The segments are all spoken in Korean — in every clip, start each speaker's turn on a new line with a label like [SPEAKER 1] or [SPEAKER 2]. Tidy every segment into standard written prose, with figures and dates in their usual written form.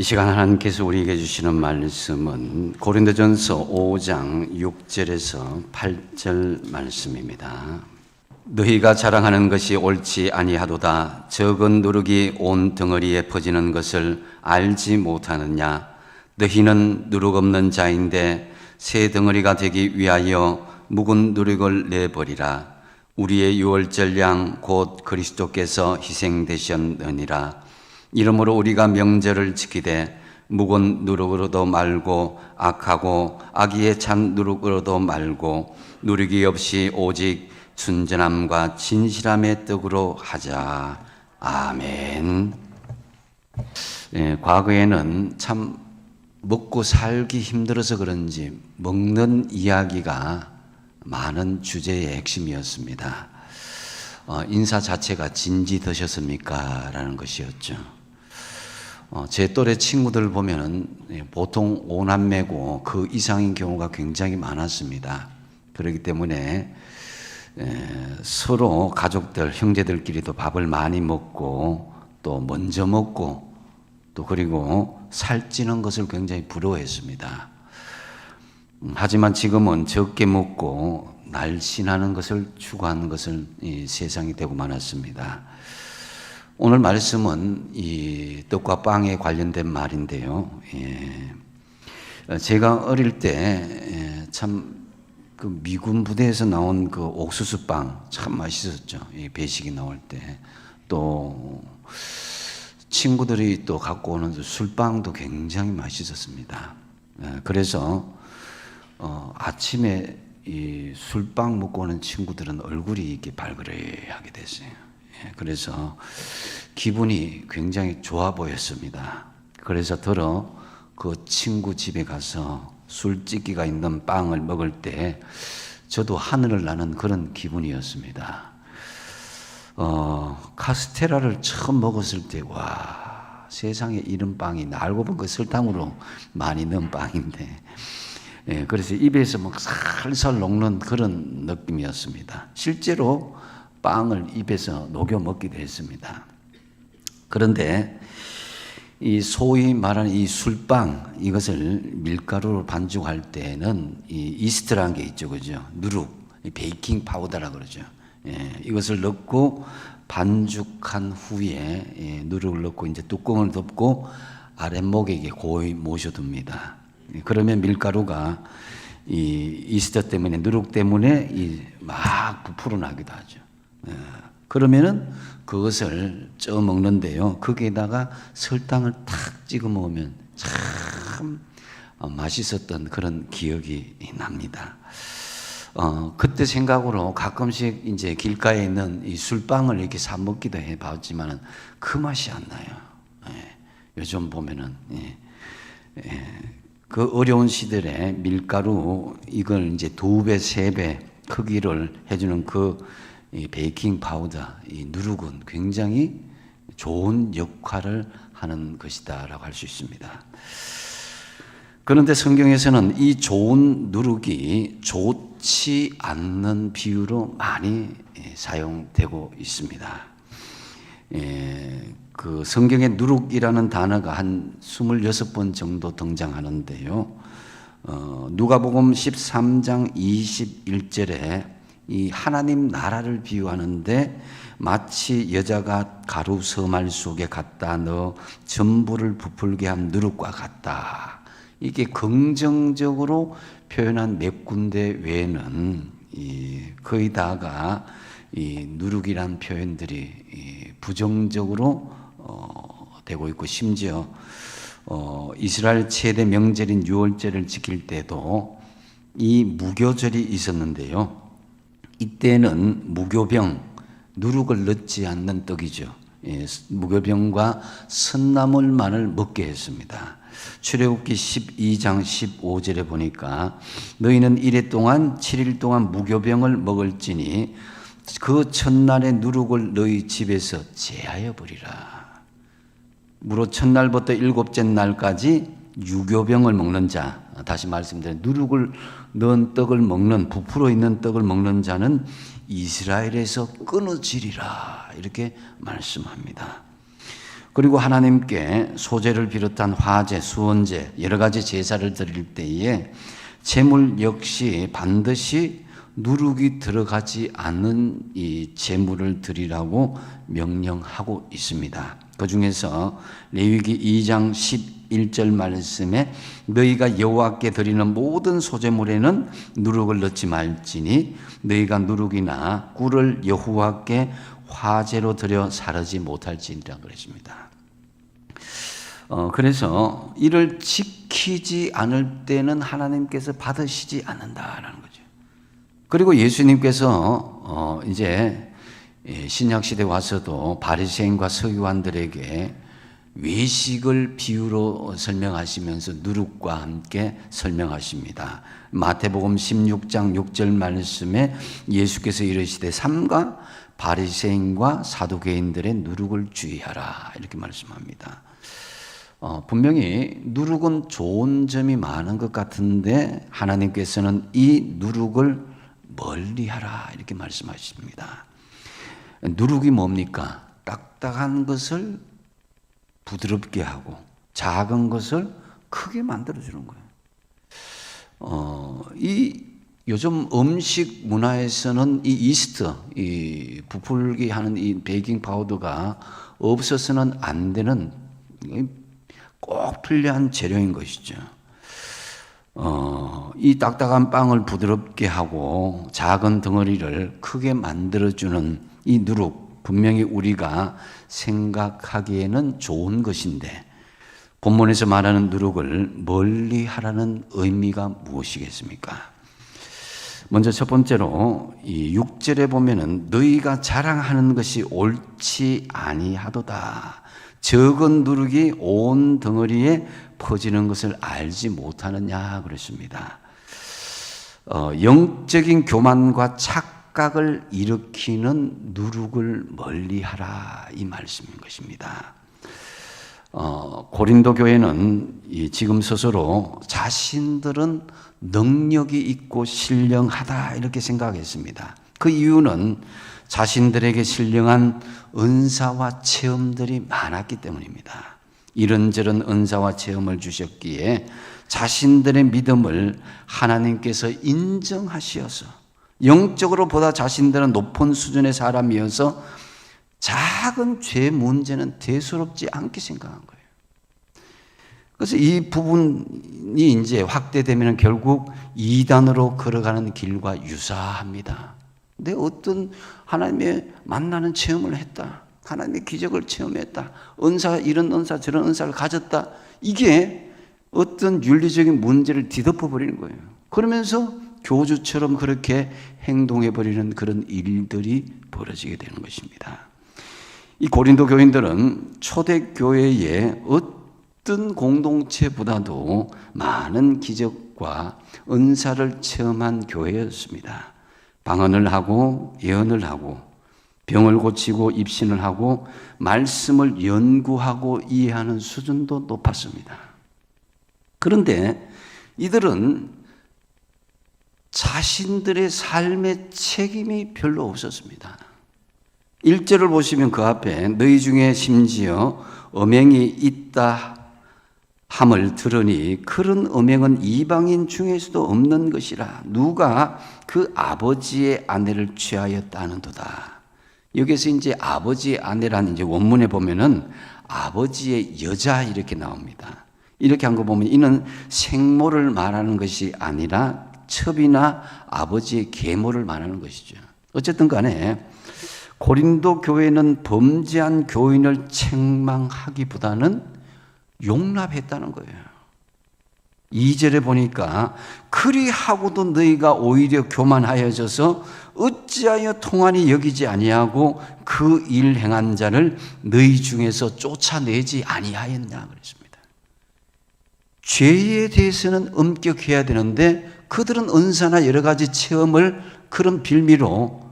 [SPEAKER 1] 이 시간 하나님께서 우리에게 주시는 말씀은 고린도전서 5장 6절에서 8절 말씀입니다. 너희가 자랑하는 것이 옳지 아니하도다. 적은 누룩이 온 덩어리에 퍼지는 것을 알지 못하느냐. 너희는 누룩 없는 자인데 새 덩어리가 되기 위하여 묵은 누룩을 내버리라. 우리의 유월절 양 곧 그리스도께서 희생되셨느니라. 이러므로 우리가 명절을 지키되 묵은 누룩으로도 말고 악하고 악의에 찬 누룩으로도 말고 누룩이 없이 오직 순전함과 진실함의 떡으로 하자. 아멘. 과거에는 참 먹고 살기 힘들어서 그런지 먹는 이야기가 많은 주제의 핵심이었습니다. 인사 자체가 진지 드셨습니까? 라는 것이었죠. 제 또래 친구들 보면은 보통 5남매고 그 이상인 경우가 굉장히 많았습니다. 그렇기 때문에 서로 가족들, 형제들끼리도 밥을 많이 먹고 또 먼저 먹고 또 그리고 살찌는 것을 굉장히 부러워했습니다. 하지만 지금은 적게 먹고 날씬하는 것을 추구하는 것을 이 세상이 되고 말았습니다. 오늘 말씀은 이 떡과 빵에 관련된 말인데요. 제가 어릴 때 참 그 미군 부대에서 나온 그 옥수수빵 참 맛있었죠. 이 배식이 나올 때. 또 친구들이 또 갖고 오는 술빵도 굉장히 맛있었습니다. 그래서 아침에 이 술빵 먹고 오는 친구들은 얼굴이 이렇게 발그레하게 됐어요. 그래서 기분이 굉장히 좋아 보였습니다. 그래서 더러 그 친구 집에 가서 술집기가 있는 빵을 먹을 때 저도 하늘을 나는 그런 기분이었습니다. 카스테라를 처음 먹었을 때 와, 세상에 이런 빵이 나. 알고 보면 그 설탕으로 많이 넣은 빵인데 그래서 입에서 막 살살 녹는 그런 느낌이었습니다. 실제로 빵을 입에서 녹여 먹기도 했습니다. 그런데 이 소위 말하는 이 술빵, 이것을 밀가루로 반죽할 때는 이 이스트라는 게 있죠, 그죠? 누룩, 베이킹 파우더라 그러죠. 이것을 넣고 반죽한 후에 누룩을 넣고 이제 뚜껑을 덮고 아랫목에 고이 모셔둡니다. 그러면 밀가루가 이 이스트 때문에, 누룩 때문에 막 부풀어 나기도 하죠. 그러면은 그것을 쪄 먹는데요. 거기에다가 설탕을 탁 찍어 먹으면 참 맛있었던 그런 기억이 납니다. 그때 생각으로 가끔씩 이제 길가에 있는 이 술빵을 이렇게 사 먹기도 해 봤지만은 그 맛이 안 나요. 요즘 보면은 그 어려운 시절에 밀가루 이걸 이제 2배, 3배 크기를 해주는 이 베이킹 파우더, 이 누룩은 굉장히 좋은 역할을 하는 것이다라고 할 수 있습니다. 그런데 성경에서는 이 좋은 누룩이 좋지 않는 비유로 많이 사용되고 있습니다. 그 성경에 누룩이라는 단어가 한 26번 정도 등장하는데요. 누가복음 13장 21절에 이 하나님 나라를 비유하는데 마치 여자가 가루 서말 속에 갖다 넣어 전부를 부풀게 한 누룩과 같다. 이게 긍정적으로 표현한 몇 군데 외에는 거의 다가 이 누룩이란 표현들이 부정적으로 되고 있고, 심지어 이스라엘 최대 명절인 유월절을 지킬 때도 이 무교절이 있었는데요. 이때는 무교병, 누룩을 넣지 않는 떡이죠. 무교병과 선나물만을 먹게 했습니다. 출애굽기 12장 15절에 보니까 너희는 이래 동안 7일 동안 무교병을 먹을지니 그 첫날의 누룩을 너희 집에서 제하여 버리라. 무릇 첫날부터 7째 날까지 유교병을 먹는 자, 다시 말씀드리면 누룩을 넣은 떡을 먹는, 부풀어 있는 떡을 먹는 자는 이스라엘에서 끊어지리라, 이렇게 말씀합니다. 그리고 하나님께 소제를 비롯한 화제, 수원제, 여러 가지 제사를 드릴 때에 제물 역시 반드시 누룩이 들어가지 않는 이 제물을 드리라고 명령하고 있습니다. 그 중에서 레위기 2장 11절 말씀에 너희가 여호와께 드리는 모든 소제물에는 누룩을 넣지 말지니 너희가 누룩이나 꿀을 여호와께 화제로 드려 사르지 못할지니라 그랬습니다. 그래서 이를 지키지 않을 때는 하나님께서 받으시지 않는다라는 거죠. 그리고 예수님께서 이제 신약 시대 와서도 바리새인과 서기관들에게 외식을 비유로 설명하시면서 누룩과 함께 설명하십니다. 마태복음 16장 6절 말씀에 예수께서 이르시되 삼가 바리새인과 사두개인들의 누룩을 주의하라 이렇게 말씀합니다. 분명히 누룩은 좋은 점이 많은 것 같은데 하나님께서는 이 누룩을 멀리하라 이렇게 말씀하십니다. 누룩이 뭡니까? 딱딱한 것을 부드럽게 하고 작은 것을 크게 만들어주는 거예요. 이 요즘 음식 문화에서는 이 이스트, 이 부풀게 하는 이 베이킹 파우더가 없어서는 안 되는 꼭 필요한 재료인 것이죠. 이 딱딱한 빵을 부드럽게 하고 작은 덩어리를 크게 만들어주는 이 누룩, 분명히 우리가 생각하기에는 좋은 것인데 본문에서 말하는 누룩을 멀리 하라는 의미가 무엇이겠습니까? 먼저 첫 번째로 이 6절에 보면은 너희가 자랑하는 것이 옳지 아니하도다. 적은 누룩이 온 덩어리에 퍼지는 것을 알지 못하느냐 그랬습니다. 영적인 교만과 착각을 일으키는 누룩을 멀리하라 이 말씀인 것입니다. 고린도 교회는 지금 스스로 자신들은 능력이 있고 신령하다 이렇게 생각했습니다. 그 이유는 자신들에게 신령한 은사와 체험들이 많았기 때문입니다. 이런저런 은사와 체험을 주셨기에 자신들의 믿음을 하나님께서 인정하시어서 영적으로 보다 자신들은 높은 수준의 사람이어서 작은 죄 문제는 대수롭지 않게 생각한 거예요. 그래서 이 부분이 이제 확대되면 결국 이단으로 걸어가는 길과 유사합니다. 내 어떤 하나님의 만나는 체험을 했다. 하나님의 기적을 체험했다. 은사, 이런 은사, 저런 은사를 가졌다. 이게 어떤 윤리적인 문제를 뒤덮어 버리는 거예요. 그러면서 교주처럼 그렇게 행동해 버리는 그런 일들이 벌어지게 되는 것입니다. 이 고린도 교인들은 초대교회의 어떤 공동체보다도 많은 기적과 은사를 체험한 교회였습니다. 방언을 하고 예언을 하고 병을 고치고 입신을 하고 말씀을 연구하고 이해하는 수준도 높았습니다. 그런데 이들은 자신들의 삶의 책임이 별로 없었습니다. 1절을 보시면 그 앞에 너희 중에 심지어 음행이 있다 함을 들으니 그런 음행은 이방인 중에서도 없는 것이라 누가 그 아버지의 아내를 취하였다는도다. 여기서 이제 아버지의 아내라는 이제 원문에 보면은 아버지의 여자 이렇게 나옵니다. 이렇게 한 거 보면 이는 생모를 말하는 것이 아니라 첩이나 아버지의 계모를 말하는 것이죠. 어쨌든 간에 고린도 교회는 범죄한 교인을 책망하기보다는 용납했다는 거예요. 2절에 보니까 그리하고도 너희가 오히려 교만하여져서 어찌하여 통한이 여기지 아니하고 그 일 행한 자를 너희 중에서 쫓아내지 아니하였냐 그랬습니다. 죄에 대해서는 엄격해야 되는데 그들은 은사나 여러 가지 체험을 그런 빌미로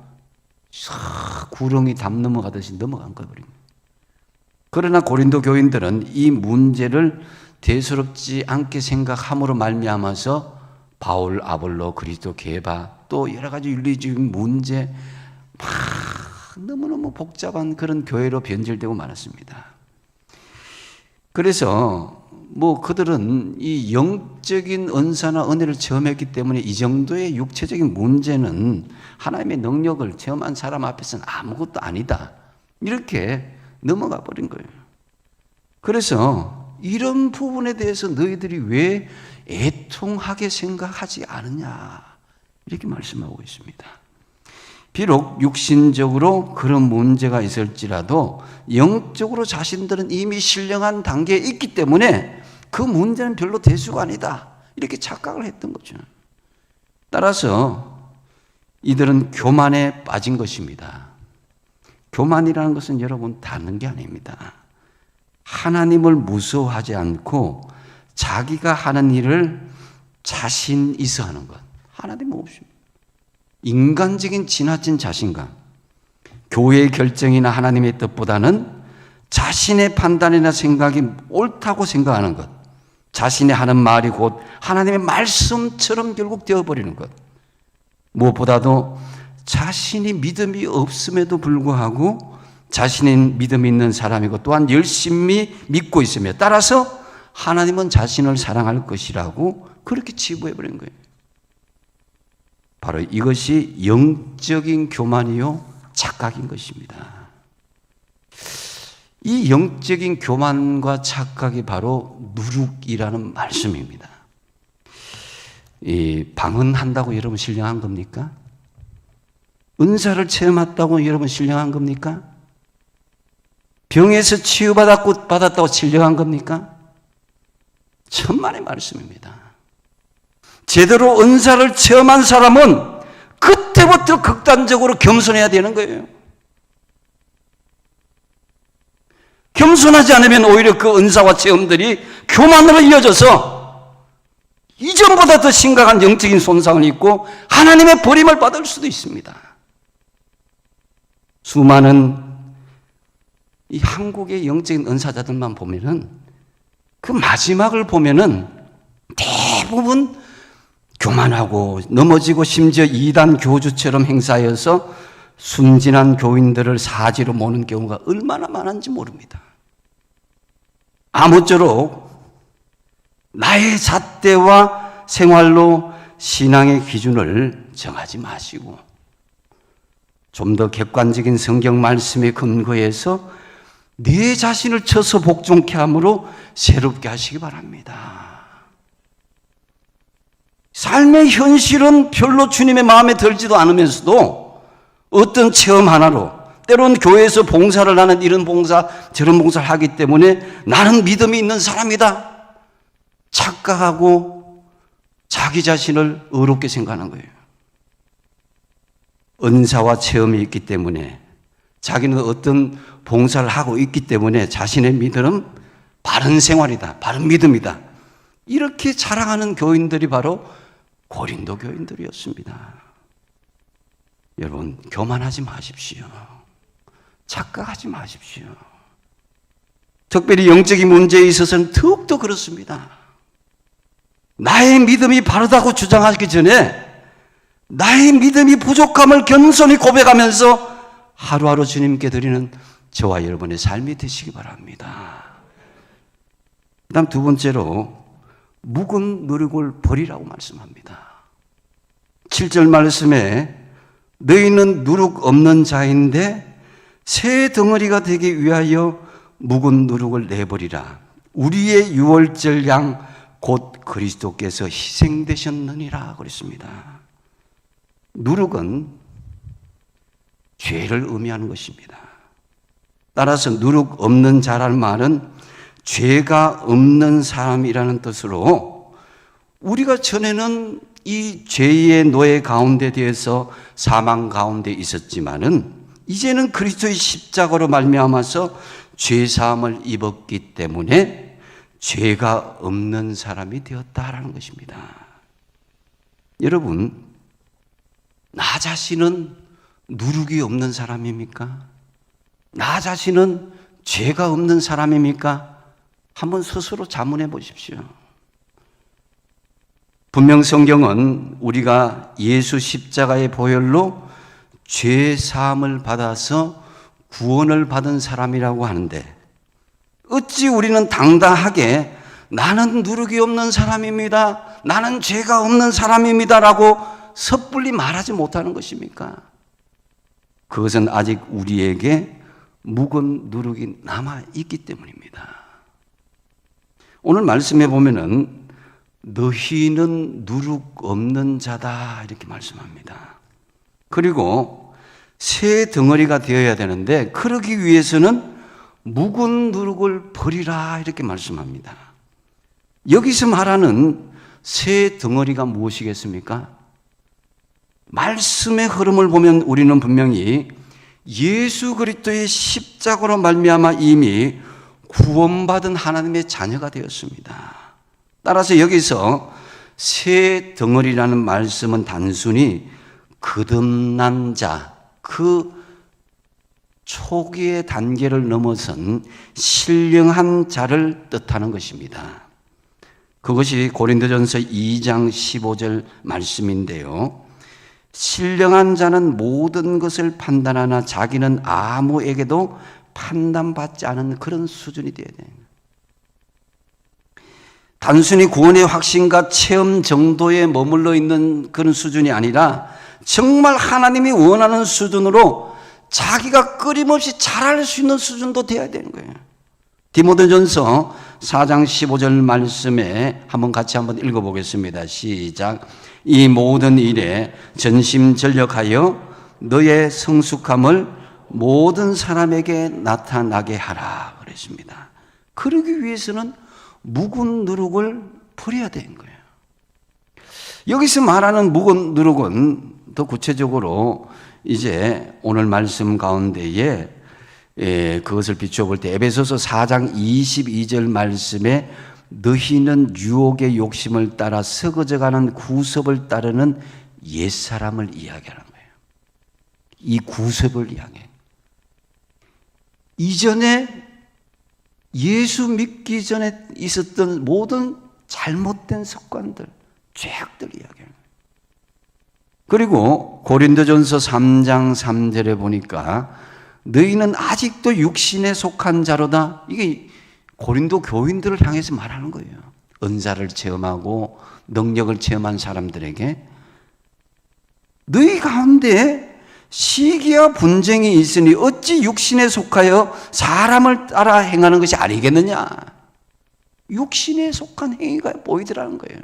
[SPEAKER 1] 구렁이 담 넘어가듯이 넘어간 거예요. 그러나 고린도 교인들은 이 문제를 대수롭지 않게 생각함으로 말미암아서 바울, 아볼로, 그리스도, 게바 또 여러 가지 윤리적인 문제 막 너무너무 복잡한 그런 교회로 변질되고 말았습니다. 그래서 그들은 이 영적인 은사나 은혜를 체험했기 때문에 이 정도의 육체적인 문제는 하나님의 능력을 체험한 사람 앞에서는 아무것도 아니다, 이렇게 넘어가 버린 거예요. 그래서 이런 부분에 대해서 너희들이 왜 애통하게 생각하지 않느냐, 이렇게 말씀하고 있습니다. 비록 육신적으로 그런 문제가 있을지라도 영적으로 자신들은 이미 신령한 단계에 있기 때문에 그 문제는 별로 대수가 아니다, 이렇게 착각을 했던 거죠. 따라서 이들은 교만에 빠진 것입니다. 교만이라는 것은 여러분 다른 게 아닙니다. 하나님을 무서워하지 않고 자기가 하는 일을 자신 있어 하는 것. 하나님 없습니다. 인간적인 지나친 자신감, 교회의 결정이나 하나님의 뜻보다는 자신의 판단이나 생각이 옳다고 생각하는 것, 자신의 하는 말이 곧 하나님의 말씀처럼 결국 되어버리는 것, 무엇보다도 자신이 믿음이 없음에도 불구하고 자신이 믿음이 있는 사람이고 또한 열심히 믿고 있으며 따라서 하나님은 자신을 사랑할 것이라고 그렇게 치부해버린 거예요. 바로 이것이 영적인 교만이요 착각인 것입니다. 이 영적인 교만과 착각이 바로 누룩이라는 말씀입니다. 이 방언한다고 여러분 신령한 겁니까? 은사를 체험했다고 여러분 신령한 겁니까? 병에서 치유받았다고 신령한 겁니까? 천만의 말씀입니다. 제대로 은사를 체험한 사람은 그때부터 극단적으로 겸손해야 되는 거예요. 겸손하지 않으면 오히려 그 은사와 체험들이 교만으로 이어져서 이전보다 더 심각한 영적인 손상을 입고 하나님의 버림을 받을 수도 있습니다. 수많은 이 한국의 영적인 은사자들만 보면은 그 마지막을 보면은 대부분 교만하고 넘어지고 심지어 이단 교주처럼 행사해서 순진한 교인들을 사지로 모는 경우가 얼마나 많은지 모릅니다. 아무쪼록 나의 잣대와 생활로 신앙의 기준을 정하지 마시고 좀 더 객관적인 성경 말씀에 근거해서 네 자신을 쳐서 복종케 함으로 새롭게 하시기 바랍니다. 삶의 현실은 별로 주님의 마음에 들지도 않으면서도 어떤 체험 하나로 때론 교회에서 봉사를 하는 이런 봉사 저런 봉사를 하기 때문에 나는 믿음이 있는 사람이다 착각하고 자기 자신을 의롭게 생각하는 거예요. 은사와 체험이 있기 때문에 자기는 어떤 봉사를 하고 있기 때문에 자신의 믿음은 바른 생활이다, 바른 믿음이다, 이렇게 자랑하는 교인들이 바로 고린도 교인들이었습니다. 여러분 교만하지 마십시오. 착각하지 마십시오. 특별히 영적인 문제에 있어서는 더욱더 그렇습니다. 나의 믿음이 바르다고 주장하기 전에 나의 믿음이 부족함을 겸손히 고백하면서 하루하루 주님께 드리는 저와 여러분의 삶이 되시기 바랍니다. 그 다음 두 번째로 묵은 누룩을 버리라고 말씀합니다. 7절 말씀에 너희는 누룩 없는 자인데 새 덩어리가 되기 위하여 묵은 누룩을 내버리라. 우리의 유월절 양 곧 그리스도께서 희생되셨느니라 그랬습니다. 누룩은 죄를 의미하는 것입니다. 따라서 누룩 없는 자라는 말은 죄가 없는 사람이라는 뜻으로 우리가 전에는 이 죄의 노예 가운데 대해서 사망 가운데 있었지만은 이제는 그리스도의 십자가로 말미암아서 죄 사함을 입었기 때문에 죄가 없는 사람이 되었다라는 것입니다. 여러분, 나 자신은 누룩이 없는 사람입니까? 나 자신은 죄가 없는 사람입니까? 한번 스스로 자문해 보십시오. 분명 성경은 우리가 예수 십자가의 보혈로 죄 사함을 받아서 구원을 받은 사람이라고 하는데 어찌 우리는 당당하게 나는 누룩이 없는 사람입니다, 나는 죄가 없는 사람입니다 라고 섣불리 말하지 못하는 것입니까? 그것은 아직 우리에게 묵은 누룩이 남아있기 때문입니다. 오늘 말씀해 보면은 너희는 누룩 없는 자다 이렇게 말씀합니다. 그리고 새 덩어리가 되어야 되는데 그러기 위해서는 묵은 누룩을 버리라 이렇게 말씀합니다. 여기서 말하는 새 덩어리가 무엇이겠습니까? 말씀의 흐름을 보면 우리는 분명히 예수 그리스도의 십자가로 말미암아 이미 구원받은 하나님의 자녀가 되었습니다. 따라서 여기서 새 덩어리라는 말씀은 단순히 거듭난 자, 그 초기의 단계를 넘어선 신령한 자를 뜻하는 것입니다. 그것이 고린도전서 2장 15절 말씀인데요. 신령한 자는 모든 것을 판단하나 자기는 아무에게도 판단받지 않은 그런 수준이 되어야 돼요. 단순히 구원의 확신과 체험 정도에 머물러 있는 그런 수준이 아니라 정말 하나님이 원하는 수준으로 자기가 끊임없이 잘할 수 있는 수준도 되어야 되는 거예요. 디모데전서 4장 15절 말씀에 같이 한번 읽어보겠습니다. 시작. 이 모든 일에 전심전력하여 너의 성숙함을 모든 사람에게 나타나게 하라 그랬습니다. 그러기 위해서는 묵은 누룩을 버려야 되는 거예요. 여기서 말하는 묵은 누룩은 더 구체적으로 이제 오늘 말씀 가운데에 그것을 비추어 볼 때 에베소서 4장 22절 말씀에 너희는 유혹의 욕심을 따라 썩어져가는 구습을 따르는 옛사람을 이야기하는 거예요. 이 구습을 이야기해요. 이전에 예수 믿기 전에 있었던 모든 잘못된 습관들, 죄악들 이야기하는 거예요. 그리고 고린도전서 3장 3절에 보니까 너희는 아직도 육신에 속한 자로다. 이게 고린도 교인들을 향해서 말하는 거예요. 은사를 체험하고 능력을 체험한 사람들에게 너희 가운데 시기와 분쟁이 있으니 어찌 육신에 속하여 사람을 따라 행하는 것이 아니겠느냐. 육신에 속한 행위가 보이더라는 거예요.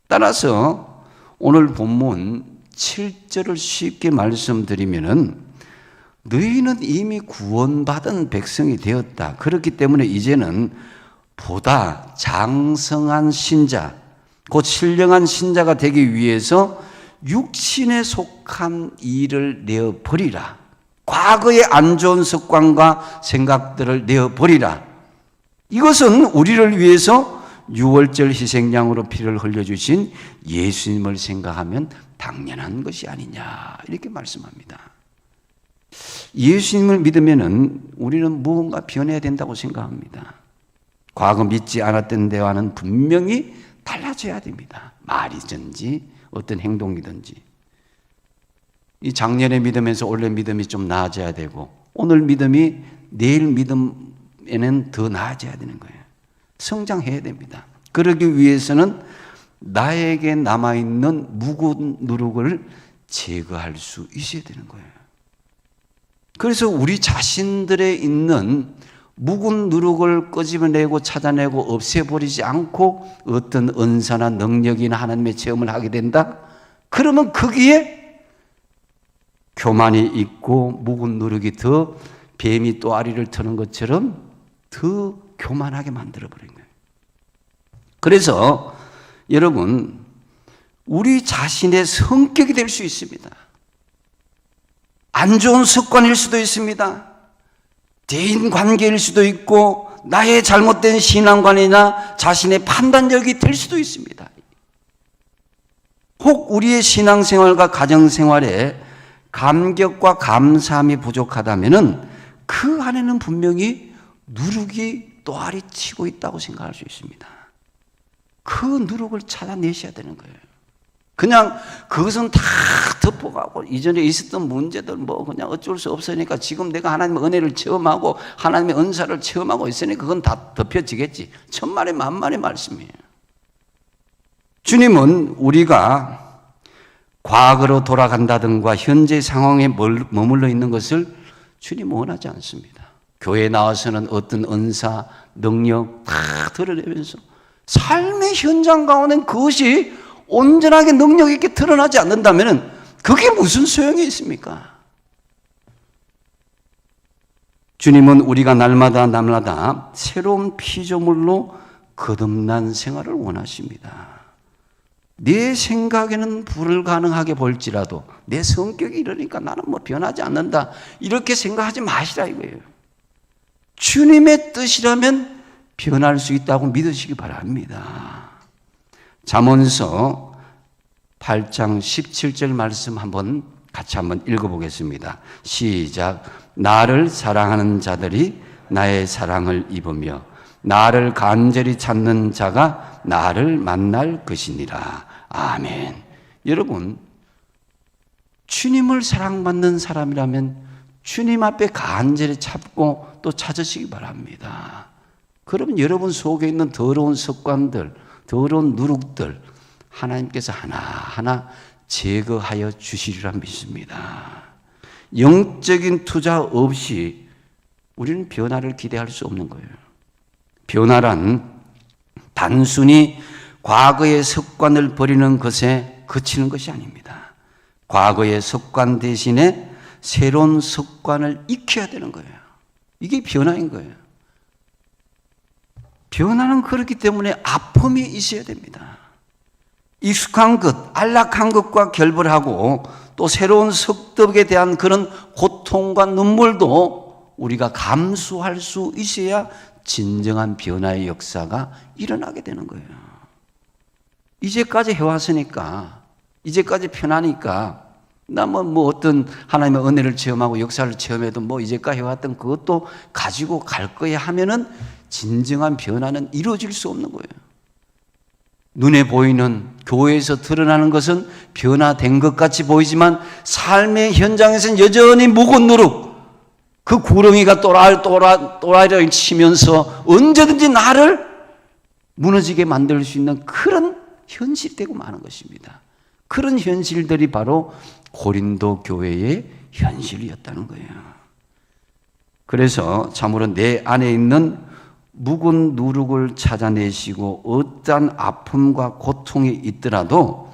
[SPEAKER 1] 따라서 오늘 본문 7절을 쉽게 말씀드리면은 너희는 이미 구원받은 백성이 되었다. 그렇기 때문에 이제는 보다 장성한 신자, 곧 신령한 신자가 되기 위해서 육신에 속한 일을 내어버리라. 과거의 안 좋은 습관과 생각들을 내어버리라. 이것은 우리를 위해서 유월절 희생양으로 피를 흘려주신 예수님을 생각하면 당연한 것이 아니냐 이렇게 말씀합니다. 예수님을 믿으면 우리는 무언가 변해야 된다고 생각합니다. 과거 믿지 않았던 데와는 분명히 달라져야 됩니다. 말이든지 어떤 행동이든지. 이 작년에 믿으면서 올해 믿음이 좀 나아져야 되고 오늘 믿음이 내일 믿음에는 더 나아져야 되는 거예요. 성장해야 됩니다. 그러기 위해서는 나에게 남아있는 묵은 누룩을 제거할 수 있어야 되는 거예요. 그래서 우리 자신들에 있는 묵은 누룩을 끄집어내고 찾아내고 없애버리지 않고 어떤 은사나 능력이나 하나님의 체험을 하게 된다? 그러면 거기에 교만이 있고 묵은 누룩이 더 뱀이 또아리를 트는 것처럼 더 교만하게 만들어버린 거예요. 그래서 여러분, 우리 자신의 성격이 될 수 있습니다. 안 좋은 습관일 수도 있습니다. 대인 관계일 수도 있고 나의 잘못된 신앙관이나 자신의 판단력이 될 수도 있습니다. 혹 우리의 신앙생활과 가정생활에 감격과 감사함이 부족하다면 그 안에는 분명히 누룩이 또아리 치고 있다고 생각할 수 있습니다. 그 누룩을 찾아내셔야 되는 거예요. 그냥 그것은 다 덮어가고 이전에 있었던 문제들 뭐 그냥 어쩔 수 없으니까 지금 내가 하나님의 은혜를 체험하고 하나님의 은사를 체험하고 있으니 그건 다 덮여지겠지. 천만의 만만의 말씀이에요. 주님은 우리가 과거로 돌아간다든가 현재 상황에 머물러 있는 것을 주님은 원하지 않습니다. 교회에 나와서는 어떤 은사, 능력 다 드러내면서 삶의 현장 가운데 그것이 온전하게 능력 있게 드러나지 않는다면 그게 무슨 소용이 있습니까? 주님은 우리가 날마다 새로운 피조물로 거듭난 생활을 원하십니다. 내 생각에는 불가능하게 볼지라도 내 성격이 이러니까 나는 뭐 변하지 않는다 이렇게 생각하지 마시라 이거예요. 주님의 뜻이라면 변할 수 있다고 믿으시기 바랍니다. 잠언서 8장 17절 말씀 같이 한번 읽어보겠습니다. 시작. 나를 사랑하는 자들이 나의 사랑을 입으며 나를 간절히 찾는 자가 나를 만날 것이니라. 아멘. 여러분, 주님을 사랑받는 사람이라면 주님 앞에 간절히 찾고 또 찾으시기 바랍니다. 그러면 여러분 속에 있는 더러운 습관들, 더러운 누룩들 하나님께서 하나하나 제거하여 주시리라 믿습니다. 영적인 투자 없이 우리는 변화를 기대할 수 없는 거예요. 변화란 단순히 과거의 습관을 버리는 것에 그치는 것이 아닙니다. 과거의 습관 대신에 새로운 습관을 익혀야 되는 거예요. 이게 변화인 거예요. 변화는 그렇기 때문에 아픔이 있어야 됩니다. 익숙한 것, 안락한 것과 결별하고 또 새로운 습득에 대한 그런 고통과 눈물도 우리가 감수할 수 있어야 진정한 변화의 역사가 일어나게 되는 거예요. 이제까지 해왔으니까, 이제까지 편하니까, 나 뭐 어떤 하나님의 은혜를 체험하고 역사를 체험해도 뭐 이제까지 해왔던 그것도 가지고 갈 거야 하면은 진정한 변화는 이루어질 수 없는 거예요. 눈에 보이는 교회에서 드러나는 것은 변화된 것 같이 보이지만 삶의 현장에서는 여전히 묵은 누룩, 그 구렁이가 또라이를 치면서 언제든지 나를 무너지게 만들 수 있는 그런 현실이 되고 마는 것입니다. 그런 현실들이 바로 고린도 교회의 현실이었다는 거예요. 그래서 참으로 내 안에 있는 묵은 누룩을 찾아내시고 어떠한 아픔과 고통이 있더라도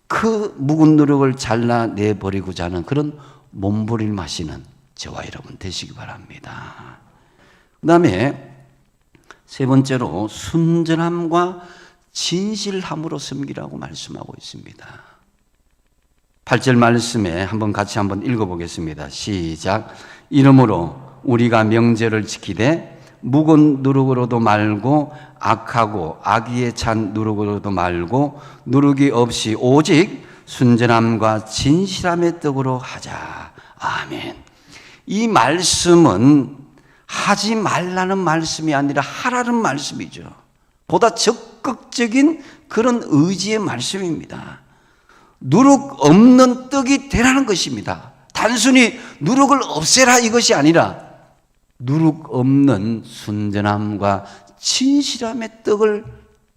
[SPEAKER 1] 그 묵은 누룩을 잘라내버리고자 하는 그런 몸부림하시는 저와 여러분 되시기 바랍니다. 그 다음에 세 번째로 순전함과 진실함으로 섬기라고 말씀하고 있습니다. 8절 말씀에 같이 한번 읽어보겠습니다. 시작. 이러므로 우리가 명제를 지키되 묵은 누룩으로도 말고 악하고 악의에 찬 누룩으로도 말고 누룩이 없이 오직 순전함과 진실함의 떡으로 하자. 아멘. 이 말씀은 하지 말라는 말씀이 아니라 하라는 말씀이죠. 보다 적극적인 그런 의지의 말씀입니다. 누룩 없는 떡이 되라는 것입니다. 단순히 누룩을 없애라 이것이 아니라 누룩 없는 순전함과 진실함의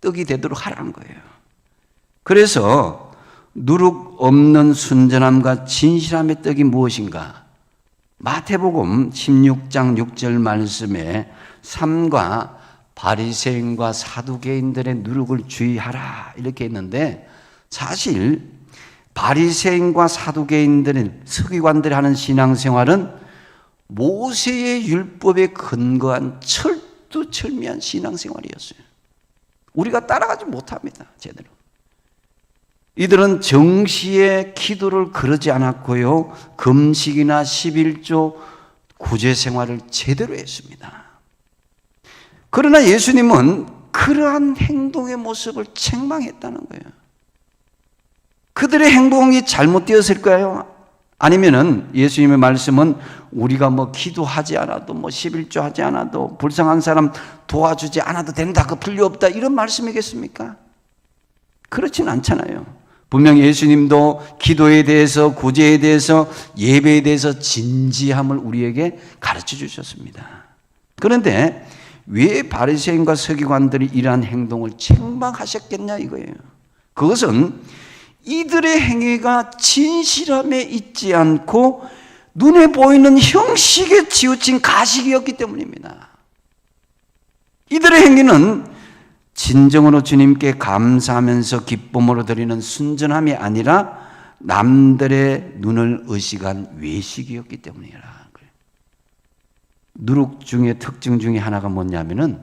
[SPEAKER 1] 떡이 되도록 하라는 거예요. 그래서 누룩 없는 순전함과 진실함의 떡이 무엇인가? 마태복음 16장 6절 말씀에 삼가 바리새인과 사두개인들의 누룩을 주의하라 이렇게 했는데 사실 바리새인과 사두개인들은 서기관들이 하는 신앙생활은 모세의 율법에 근거한 철두철미한 신앙생활이었어요. 우리가 따라가지 못합니다. 제대로. 이들은 정시에 기도를 그러지 않았고요. 금식이나 11조 구제 생활을 제대로 했습니다. 그러나 예수님은 그러한 행동의 모습을 책망했다는 거예요. 그들의 행동이 잘못되었을까요? 아니면은 예수님의 말씀은 우리가 뭐 기도하지 않아도 뭐 11조 하지 않아도 불쌍한 사람 도와주지 않아도 된다. 그 필요 없다. 이런 말씀이겠습니까? 그렇진 않잖아요. 분명 예수님도 기도에 대해서, 구제에 대해서, 예배에 대해서 진지함을 우리에게 가르쳐 주셨습니다. 그런데 왜 바리새인과 서기관들이 이러한 행동을 책망하셨겠냐 이거예요. 그것은 이들의 행위가 진실함에 있지 않고 눈에 보이는 형식에 치우친 가식이었기 때문입니다. 이들의 행위는 진정으로 주님께 감사하면서 기쁨으로 드리는 순전함이 아니라 남들의 눈을 의식한 외식이었기 때문이라. 누룩 중에 특징 중에 하나가 뭐냐면은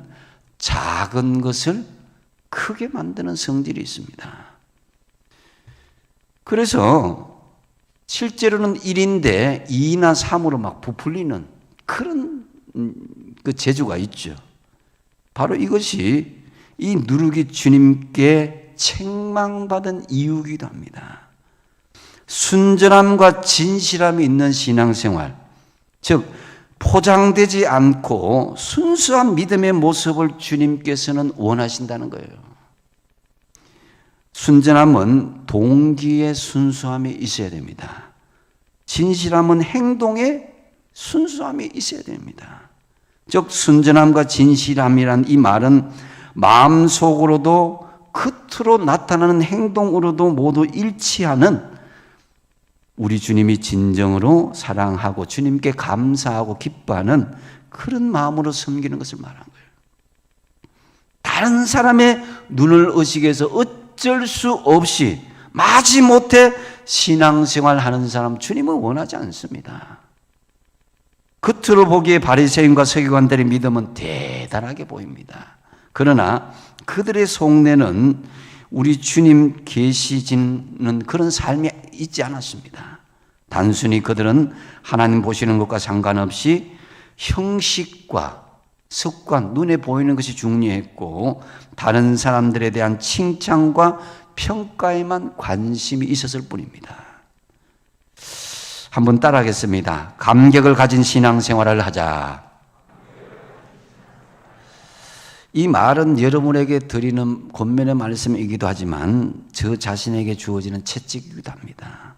[SPEAKER 1] 작은 것을 크게 만드는 성질이 있습니다. 그래서 실제로는 1인데 2나 3으로 막 부풀리는 그런 그 재주가 있죠. 바로 이것이 이 누룩이 주님께 책망받은 이유이기도 합니다. 순전함과 진실함이 있는 신앙생활, 즉 포장되지 않고 순수한 믿음의 모습을 주님께서는 원하신다는 거예요. 순전함은 동기의 순수함이 있어야 됩니다. 진실함은 행동의 순수함이 있어야 됩니다. 즉 순전함과 진실함이란 이 말은 마음속으로도 겉으로 나타나는 행동으로도 모두 일치하는 우리 주님이 진정으로 사랑하고 주님께 감사하고 기뻐하는 그런 마음으로 섬기는 것을 말하는 거예요. 다른 사람의 눈을 의식해서 어쩔 수 없이 마지못해 신앙생활 하는 사람 주님은 원하지 않습니다. 겉으로 보기에 바리새인과 서기관들의 믿음은 대단하게 보입니다. 그러나 그들의 속내는 우리 주님 계시지는 그런 삶이 있지 않았습니다. 단순히 그들은 하나님 보시는 것과 상관없이 형식과 습관, 눈에 보이는 것이 중요했고 다른 사람들에 대한 칭찬과 평가에만 관심이 있었을 뿐입니다. 한번 따라하겠습니다. 감격을 가진 신앙생활을 하자. 이 말은 여러분에게 드리는 권면의 말씀이기도 하지만 저 자신에게 주어지는 채찍이기도 합니다.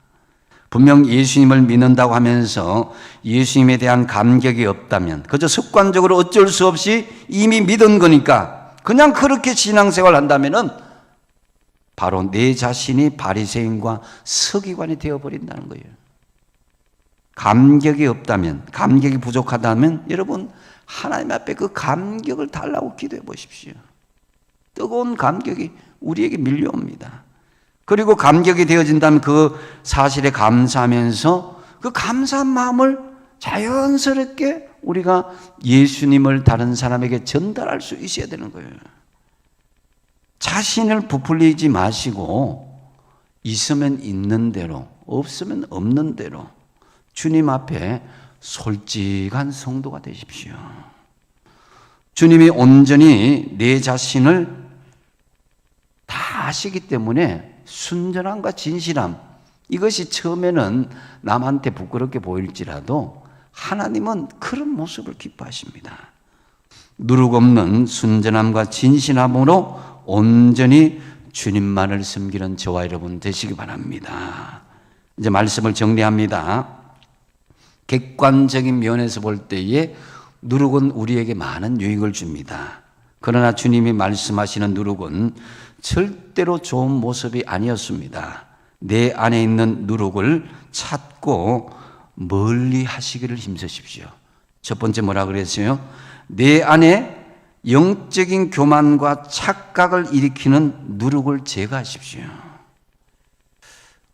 [SPEAKER 1] 분명 예수님을 믿는다고 하면서 예수님에 대한 감격이 없다면 그저 습관적으로 어쩔 수 없이 이미 믿은 거니까 그냥 그렇게 신앙생활을 한다면은 바로 내 자신이 바리새인과 서기관이 되어버린다는 거예요. 감격이 없다면, 감격이 부족하다면 여러분 하나님 앞에 그 감격을 달라고 기도해 보십시오. 뜨거운 감격이 우리에게 밀려옵니다. 그리고 감격이 되어진다면 그 사실에 감사하면서 그 감사한 마음을 자연스럽게 우리가 예수님을 다른 사람에게 전달할 수 있어야 되는 거예요. 자신을 부풀리지 마시고 있으면 있는 대로, 없으면 없는 대로 주님 앞에 솔직한 성도가 되십시오. 주님이 온전히 내 자신을 다 아시기 때문에 순전함과 진실함, 이것이 처음에는 남한테 부끄럽게 보일지라도 하나님은 그런 모습을 기뻐하십니다. 누룩 없는 순전함과 진실함으로 온전히 주님만을 섬기는 저와 여러분 되시기 바랍니다. 이제 말씀을 정리합니다. 객관적인 면에서 볼 때에 누룩은 우리에게 많은 유익을 줍니다. 그러나 주님이 말씀하시는 누룩은 절대로 좋은 모습이 아니었습니다. 내 안에 있는 누룩을 찾고 멀리 하시기를 힘쓰십시오. 첫 번째 뭐라 그랬어요? 내 안에 영적인 교만과 착각을 일으키는 누룩을 제거하십시오.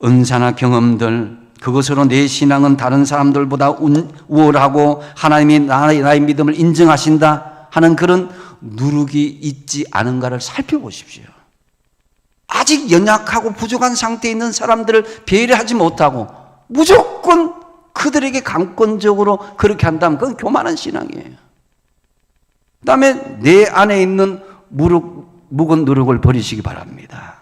[SPEAKER 1] 은사나 경험들, 그것으로 내 신앙은 다른 사람들보다 우월하고 하나님이 나의 믿음을 인정하신다 하는 그런 누룩이 있지 않은가를 살펴보십시오. 아직 연약하고 부족한 상태에 있는 사람들을 배려하지 못하고 무조건 그들에게 강권적으로 그렇게 한다면 그건 교만한 신앙이에요. 그 다음에 내 안에 있는 묵은 누룩을 버리시기 바랍니다.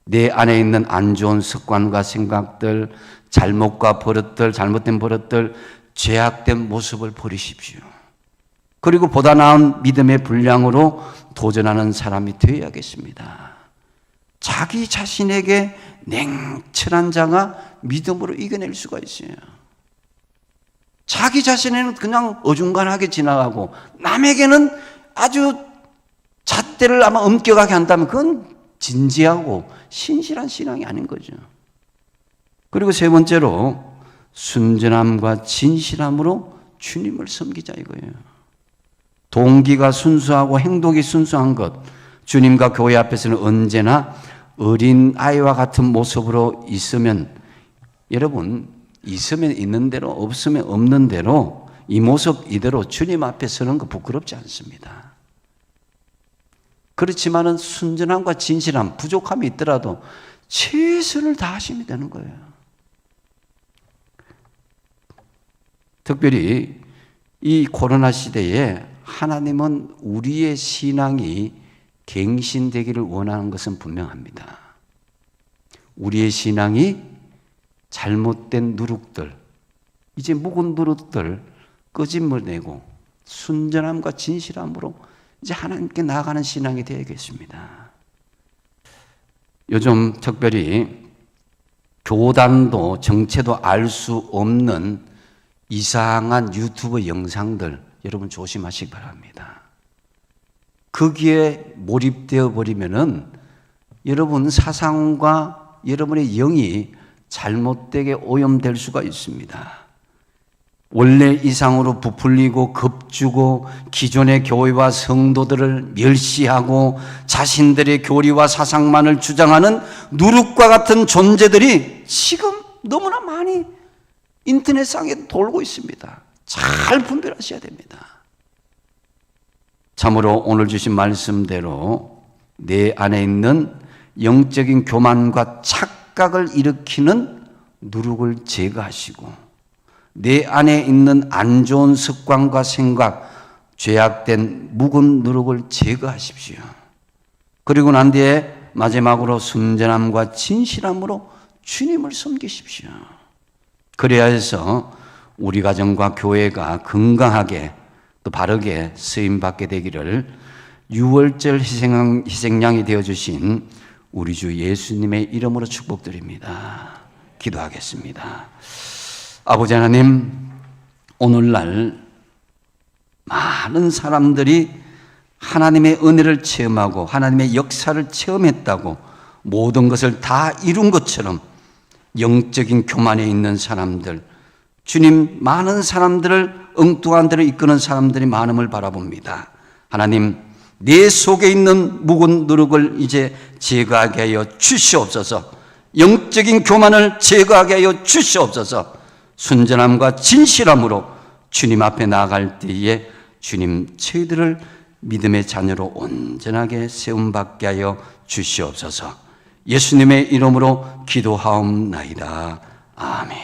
[SPEAKER 1] 내 안에 있는 안 좋은 습관과 생각들, 잘못과 버릇들, 잘못된 버릇들, 죄악된 모습을 버리십시오. 그리고 보다 나은 믿음의 분량으로 도전하는 사람이 되어야겠습니다. 자기 자신에게 냉철한 자가 믿음으로 이겨낼 수가 있어요. 자기 자신에는 그냥 어중간하게 지나가고 남에게는 아주 잣대를 아마 엄격하게 한다면 그건 진지하고 신실한 신앙이 아닌 거죠. 그리고 세 번째로 순전함과 진실함으로 주님을 섬기자 이거예요. 동기가 순수하고 행동이 순수한 것, 주님과 교회 앞에서는 언제나 어린 아이와 같은 모습으로 있으면, 여러분 있으면 있는 대로 없으면 없는 대로 이 모습 이대로 주님 앞에 서는 거 부끄럽지 않습니다. 그렇지만은 순전함과 진실함, 부족함이 있더라도 최선을 다하시면 되는 거예요. 특별히 이 코로나 시대에 하나님은 우리의 신앙이 갱신되기를 원하는 것은 분명합니다. 우리의 신앙이 잘못된 누룩들, 이제 묵은 누룩들 끄집어내고 순전함과 진실함으로 이제 하나님께 나아가는 신앙이 되어야겠습니다. 요즘 특별히 교단도 정체도 알 수 없는 이상한 유튜브 영상들 여러분 조심하시기 바랍니다. 거기에 몰입되어 버리면은 여러분 사상과 여러분의 영이 잘못되게 오염될 수가 있습니다. 원래 이상으로 부풀리고 겁주고 기존의 교회와 성도들을 멸시하고 자신들의 교리와 사상만을 주장하는 누룩과 같은 존재들이 지금 너무나 많이 인터넷상에 돌고 있습니다. 잘 분별하셔야 됩니다. 참으로 오늘 주신 말씀대로 내 안에 있는 영적인 교만과 착각을 일으키는 누룩을 제거하시고 내 안에 있는 안 좋은 습관과 생각, 죄악된 묵은 누룩을 제거하십시오. 그리고 난 뒤에 마지막으로 순전함과 진실함으로 주님을 섬기십시오. 그래야 해서 우리 가정과 교회가 건강하게 또 바르게 쓰임받게 되기를 유월절 희생양이 되어주신 우리 주 예수님의 이름으로 축복드립니다. 기도하겠습니다. 아버지 하나님, 오늘날 많은 사람들이 하나님의 은혜를 체험하고 하나님의 역사를 체험했다고 모든 것을 다 이룬 것처럼 영적인 교만에 있는 사람들, 주님, 많은 사람들을 엉뚱한 데로 이끄는 사람들이 많음을 바라봅니다. 하나님, 내 속에 있는 묵은 누룩을 이제 제거하게 하여 주시옵소서. 영적인 교만을 제거하게 하여 주시옵소서. 순전함과 진실함으로 주님 앞에 나아갈 때에 주님 저희들을 믿음의 자녀로 온전하게 세움받게 하여 주시옵소서. 예수님의 이름으로 기도하옵나이다. 아멘.